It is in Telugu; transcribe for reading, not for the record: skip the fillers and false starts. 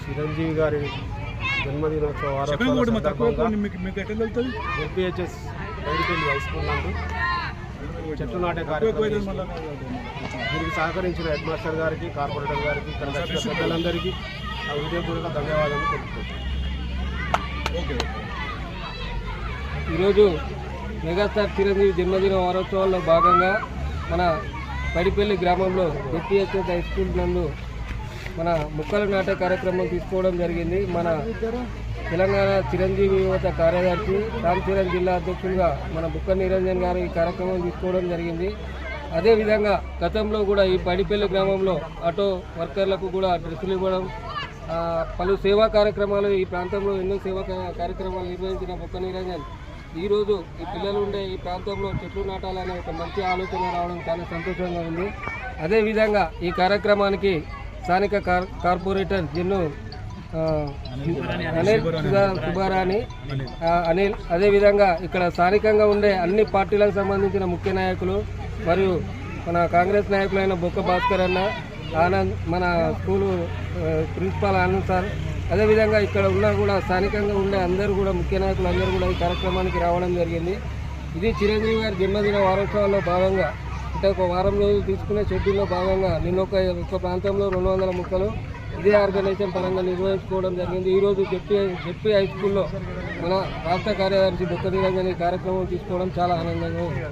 చిరంజీవి గారి జన్మదినోత్సవ ఏపీహెచ్ఎస్ పైడిపల్లి హై స్కూల్ నందు చెట్లు నాటే కార్యక్రమం దీనికి సహకరించిన హెడ్ మాస్టర్ గారికి, కార్పొరేటర్ గారికి, పెద్దలందరికీ నా హృదయపూర్వక ధన్యవాదాలు తెలుపుతున్నాను. ఈరోజు మెగాస్టార్ చిరంజీవి జన్మదిన వారోత్సవాల్లో భాగంగా మన పడిపల్లి గ్రామంలో ఏపీహెచ్ఎస్ హై స్కూల్ నందు మన మొక్కలు నాటే కార్యక్రమం తీసుకోవడం జరిగింది. మన తెలంగాణ చిరంజీవి యువత కార్యదర్శి రామ్ చరణ్ జిల్లా అధ్యక్షులుగా మన బుక్క నిరంజన్ గారు ఈ కార్యక్రమం తీసుకోవడం జరిగింది. అదేవిధంగా గతంలో కూడా ఈ పడిపల్లి గ్రామంలో ఆటో వర్కర్లకు కూడా డ్రెస్సులు ఇవ్వడం, పలు సేవా కార్యక్రమాలు ఈ ప్రాంతంలో ఎన్నో సేవా కార్యక్రమాలు నిర్వహించిన బుక్క నిరంజన్ ఈరోజు ఈ పిల్లలు ఉండే ఈ ప్రాంతంలో చెట్లు నాటాలనే ఒక మంచి ఆలోచన రావడం చాలా సంతోషంగా ఉంది. అదేవిధంగా ఈ కార్యక్రమానికి స్థానిక కార్పొరేటర్ జిన్ను అనిల్ సుబ్బారాణి అనిల్, అదేవిధంగా ఇక్కడ స్థానికంగా ఉండే అన్ని పార్టీలకు సంబంధించిన ముఖ్య నాయకులు మరియు మన కాంగ్రెస్ నాయకులైన బొక్క భాస్కర్ అన్న, ఆనంద్, మన స్కూలు ప్రిన్సిపాల్ ఆనంద్ సార్, అదేవిధంగా ఇక్కడ ఉన్నా కూడా స్థానికంగా ఉండే అందరూ కూడా ముఖ్య నాయకులు అందరూ కూడా ఈ కార్యక్రమానికి రావడం జరిగింది. ఇది చిరంజీవి గారి జన్మదిన వారోత్సవాల్లో భాగంగా అంటే ఒక వారం రోజులు తీసుకునే షెడ్యూల్లో భాగంగా నిన్న ఒక ప్రాంతంలో 200 మొక్కలు ఇదే ఆర్గనైజేషన్ పరంగా నిర్వహించుకోవడం జరిగింది. ఈరోజు జెడ్పీ హై స్కూల్లో మన రాష్ట్ర కార్యదర్శి బుక్క నిరంజన్ ఈ కార్యక్రమం తీసుకోవడం చాలా ఆనందంగా ఉంది.